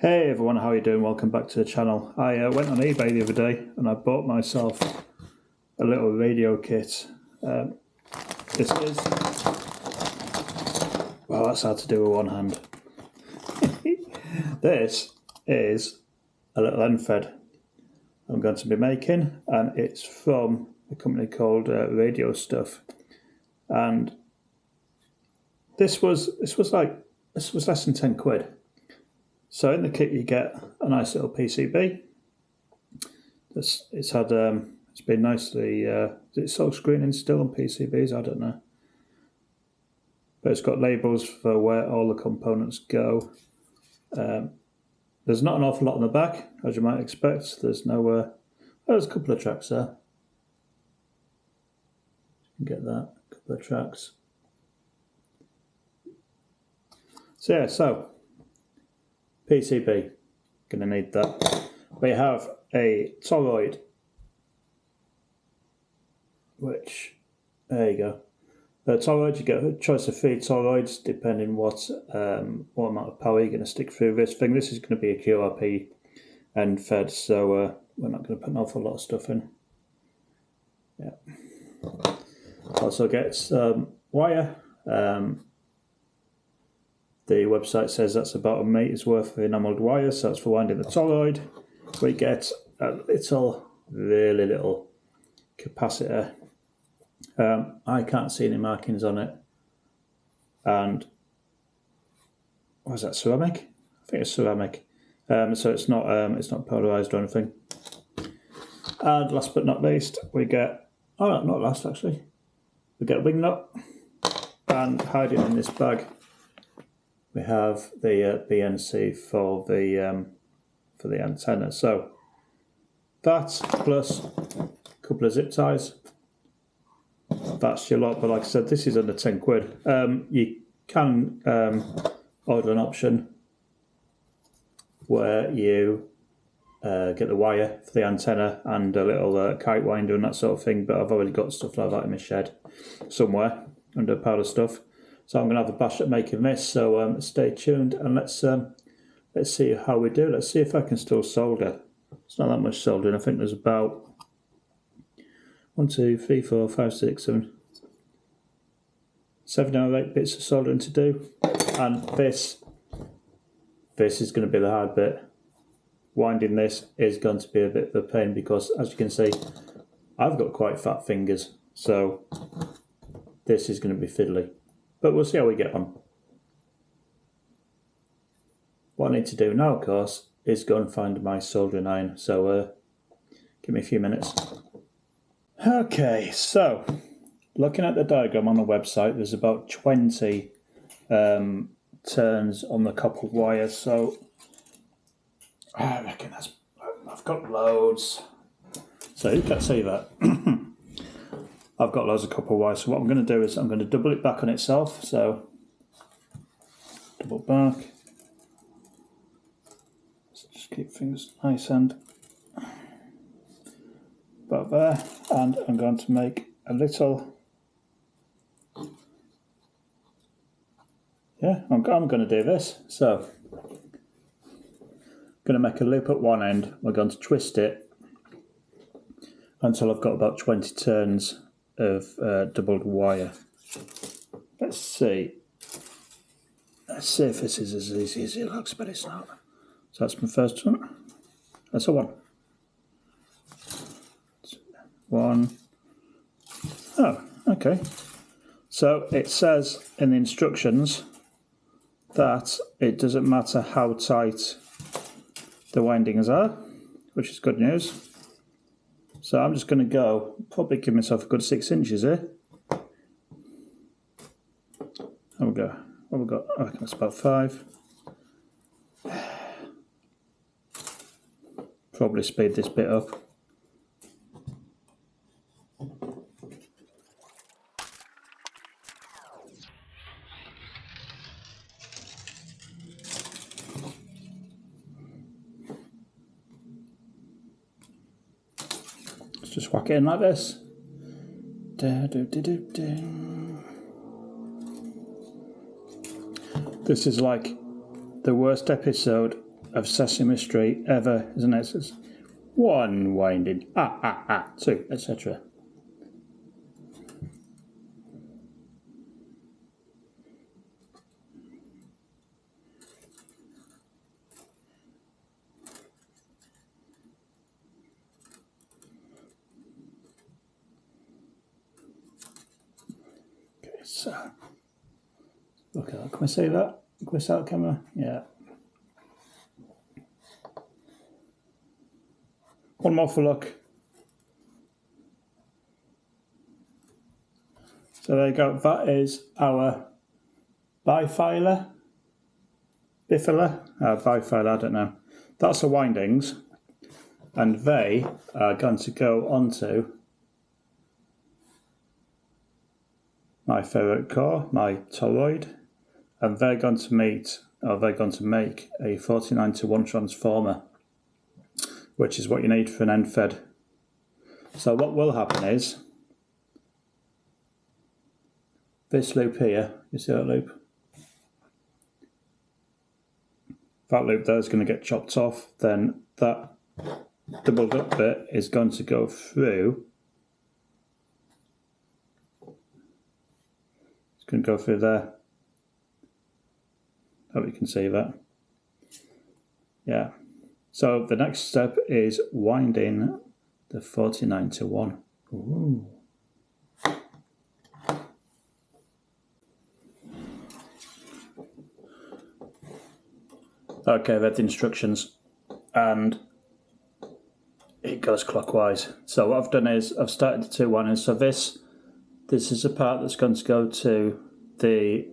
Hey everyone, how are you doing? Welcome back to the channel. I went on eBay the other day and I bought myself a little radio kit. This is, well, that's hard to do with one hand. This is a little End-Fed I'm going to be making, and it's from a company called Radio Stuff. And this was less than 10 quid. So in the kit you get a nice little PCB. It's been nicely, is it silk screening still on PCBs? I don't know. But it's got labels for where all the components go. There's not an awful lot on the back, as you might expect. There's no, there's a couple of tracks there. You can get that, a couple of tracks. So yeah, PCB, gonna need that. We have a toroid, which, there you go. The toroid, you get a choice of 3 toroids depending what amount of power you're going to stick through this thing. This is going to be a QRP End-Fed, so we're not going to put an awful lot of stuff in. Yeah. Also gets wire. The website says that's about a meter's worth of enamelled wire, so that's for winding the toroid. We get a really little capacitor. I can't see any markings on it. And what is that, ceramic? I think it's ceramic. So it's not polarized or anything. And last but not least, we get, oh, not last actually, we get a wing nut, and hiding in this bag we have the BNC for the antenna. So that plus a couple of zip ties. That's your lot, but like I said, this is under 10 quid. You can order an option where you get the wire for the antenna and a little kite winder and that sort of thing, but I've already got stuff like that in my shed somewhere under a pile of stuff. So I'm going to have a bash at making this, so stay tuned and let's see how we do. Let's see if I can still solder. It's not that much soldering. I think there's about 1, 2, 3, 4, 5, 6, 7 or 8 bits of soldering to do, and this is going to be the hard bit. Winding this is going to be a bit of a pain because, as you can see, I've got quite fat fingers, so this is going to be fiddly, but we'll see how we get on. What I need to do now, of course, is go and find my soldering iron, so give me a few minutes. Okay, so looking at the diagram on the website, there's about 20 turns on the copper wire, so I reckon I've got loads. So you can't see that. I've got loads of copper wire, so what I'm going to do is I'm going to double it back on itself, so double back. Let's just keep things nice and about there, and I'm going to make a little, I'm going to do this. So I'm going to make a loop at one end. We're going to twist it until I've got about 20 turns of doubled wire. Let's see if this is as easy as it looks, but it's not. So that's my first one. That's a 1. 1. Oh, okay. So it says in the instructions that it doesn't matter how tight the windings are, which is good news. So I'm just going to probably give myself a good 6 inches here. There we go. What have we got? I reckon that's about 5. Probably speed this bit up. Just whack it in like this. This is like the worst episode of Sesame Street ever, isn't it? It's one winding, two, etc. Okay, so look at that. Can we see that? Can we see that camera? Yeah. One more for luck. So there you go. That is our bifilar. Bifilar? Bifilar, I don't know. That's the windings. And they are going to go onto my ferrite core, my toroid, and they're going to make a 49:1 transformer, which is what you need for an end-fed. So what will happen is, this loop here, you see that loop? That loop there is going to get chopped off, then that doubled up bit is going to go through. It's going to go through there. Hope you can see that. Yeah. So the next step is winding the 49:1. Ooh. Okay, I've read the instructions and it goes clockwise. So what I've done is I've started the two windings. So this is a part that's going to go to the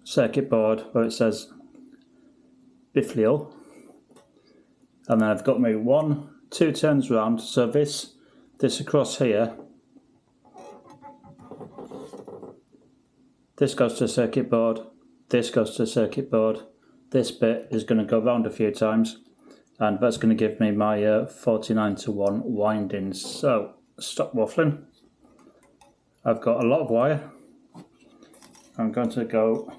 circuit board where it says Efhw, and then I've got my 2 turns round. So this across here, this goes to the circuit board, this goes to the circuit board, this bit is going to go round a few times, and that's going to give me my 49:1 windings. So stop waffling. I've got a lot of wire. I'm going to go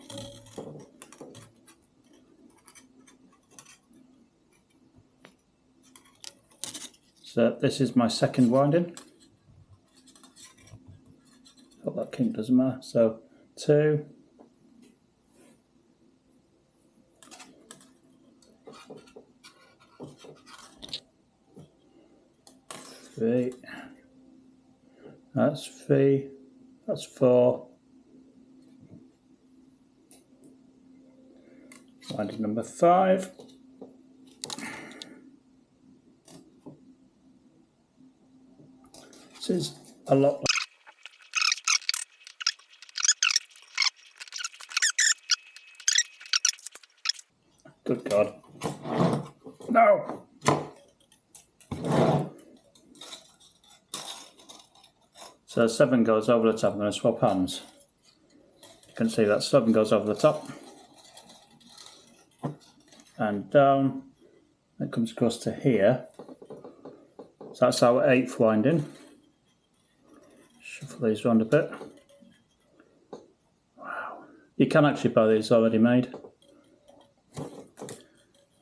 so this is my second winding. Hope that kink doesn't matter. So 2, 3, that's 3, that's 4, winding number 5, this is a lot. Good God. No! So 7 goes over the top. I'm going to swap hands. You can see that 7 goes over the top and down. It comes across to here. So that's our 8th winding. Shuffle these around a bit. Wow. You can actually buy these already made.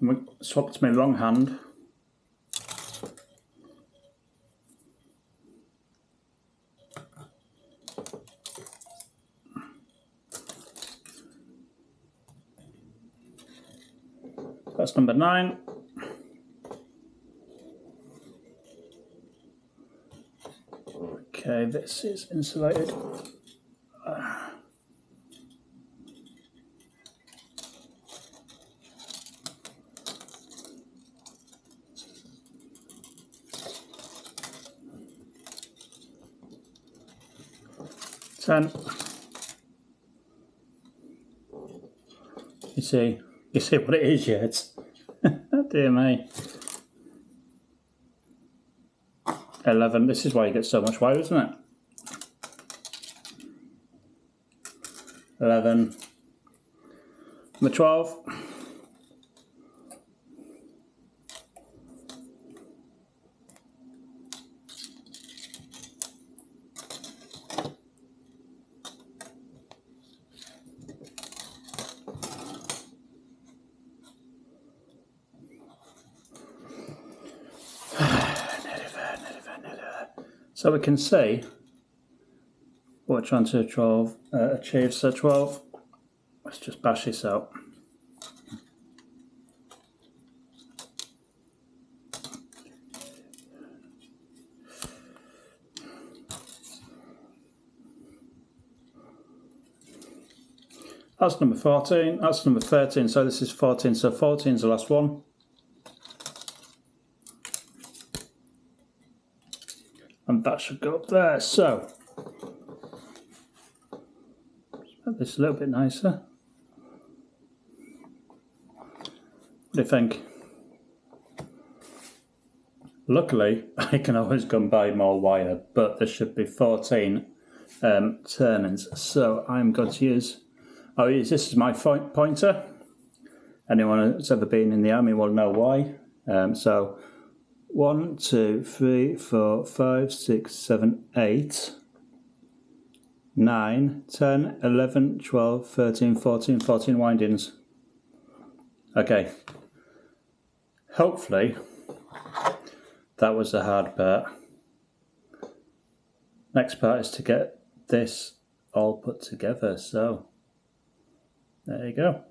And we swap to my wrong hand. That's number 9. Okay, this is insulated. You see what it is yet? Dear me. 11. This is why you get so much wire, isn't it? 11. Number 12. So we can see what we're trying to achieve. So 12, let's just bash this out. That's number 14, that's number 13, so this is 14, so 14 is the last one. And that should go up there, so make this a little bit nicer. What do you think? Luckily, I can always go and buy more wire, but there should be 14 turn-ins, so I'm going to use... this is my pointer. Anyone who's ever been in the army will know why. So 1, 2, 3, 4, 5, 6, 7, 8, 9, 10, 11, 12, 13, 14, 14 windings. Okay. Hopefully that was the hard part. Next part is to get this all put together, so there you go.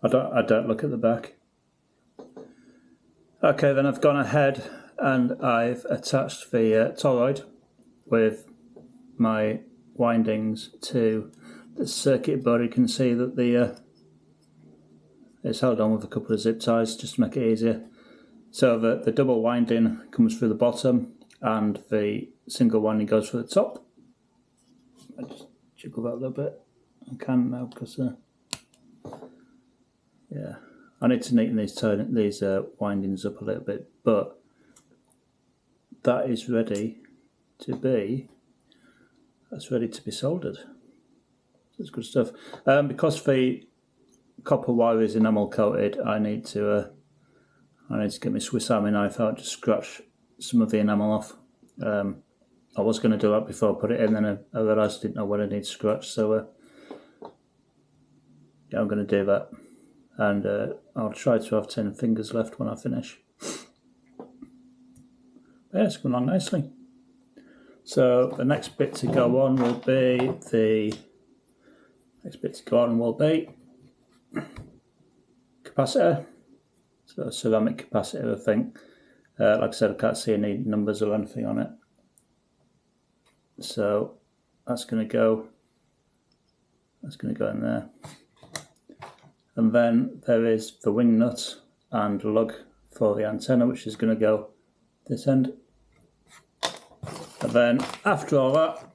I don't look at the back. Okay, then I've gone ahead and I've attached the toroid with my windings to the circuit board. You can see that it's held on with a couple of zip ties just to make it easier. So the double winding comes through the bottom and the single winding goes through the top. I just jiggle that a little bit. I can now because yeah, I need to neaten these windings up a little bit, but that is ready to be soldered. That's good stuff. Because the copper wire is enamel coated, I need to get my Swiss Army knife out to scratch some of the enamel off. I was going to do that before I put it in, then I realised I didn't know what I need to scratch, so yeah, I'm going to do that, and I'll try to have 10 fingers left when I finish. Yeah, it's going along nicely. So the next bit to go on will be capacitor. So a ceramic capacitor, I think. Like I said, I can't see any numbers or anything on it. So that's going to go in there. And then there is the wing nut and lug for the antenna, which is going to go this end. And then after all that,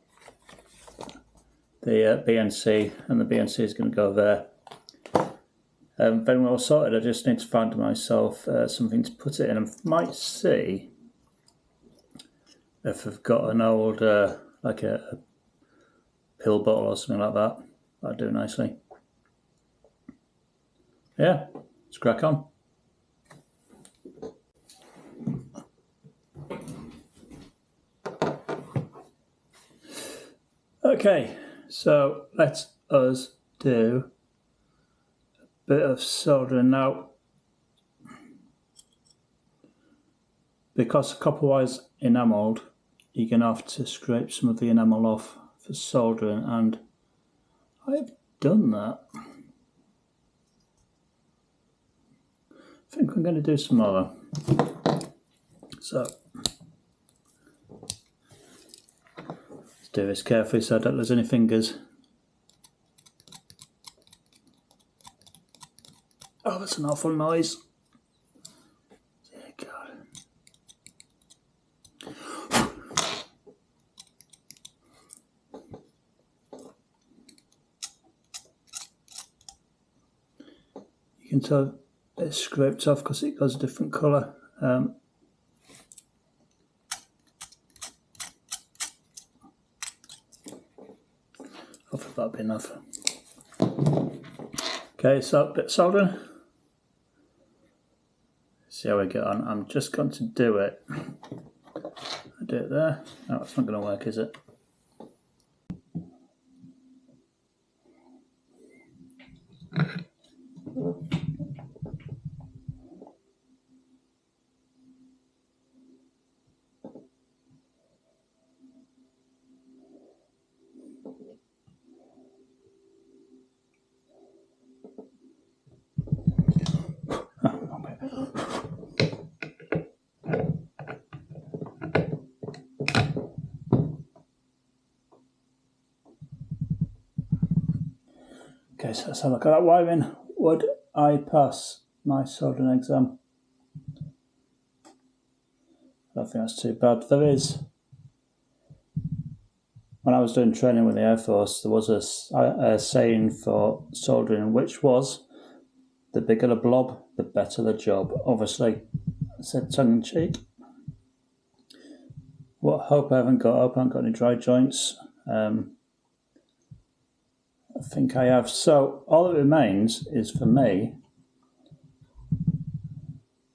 the BNC, and the BNC is going to go there. Then we're all sorted. I just need to find myself something to put it in. I might see if I've got an old, like a pill bottle or something like that. That'd do nicely. Yeah, let's crack on. Okay, so let us do a bit of soldering now. Because the copper wire's enamelled, you're going to have to scrape some of the enamel off for soldering, and I've done that. I think I'm going to do some more. So let's do this carefully so I don't lose any fingers. Oh, that's an awful noise. Dear God. You can tell it's scraped off because it goes a different colour. Hopefully that'll be enough. Okay, so a bit of soldering. See how we get on. I'm just going to do it. I do it there. No, it's not going to work, is it? Right, let's have a look at that wiring. Would I pass my soldering exam? I don't think that's too bad. There is, when I was doing training with the Air Force, there was a saying for soldering, which was, the bigger the blob, the better the job. Obviously, I said tongue in cheek. What hope I haven't got any dry joints. I think I have. So all that remains is for me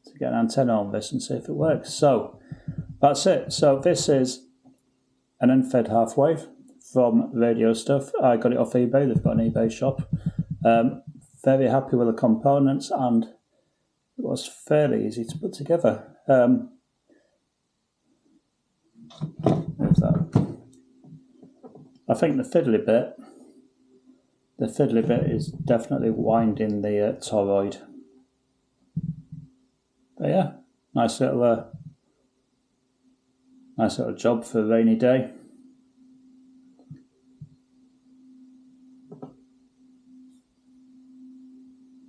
to get an antenna on this and see if it works. So that's it. So this is an End-Fed Half-Wave from Radio Stuff. I got it off eBay. They've got an eBay shop. Very happy with the components, and it was fairly easy to put together. There's that. I think the fiddly bit is definitely winding the toroid. But yeah, nice little job for a rainy day.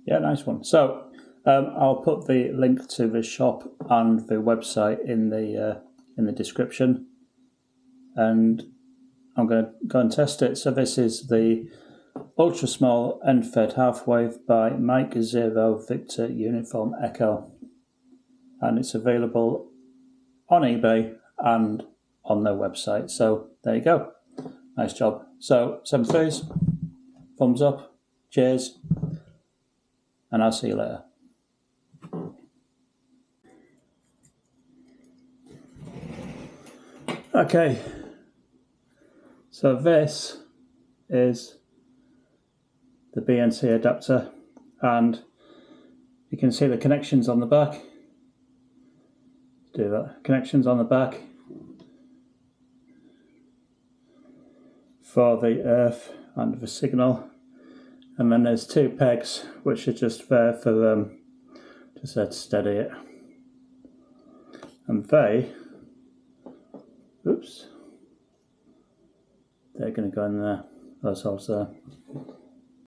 Yeah, nice one. So I'll put the link to the shop and the website in the description, and I'm going to go and test it. So this is the ultra small End-Fed Half-Wave by Mike 0 Victor Uniform Echo, and it's available on eBay and on their website. So there you go. Nice job. So 7 threes, thumbs up, cheers, and I'll see you later. Okay, so this is the BNC adapter, and you can see the connections on the back. Do that. Connections on the back for the earth and the signal, and then there's 2 pegs which are just there for just to steady it, and they're going to go in there, those holes there.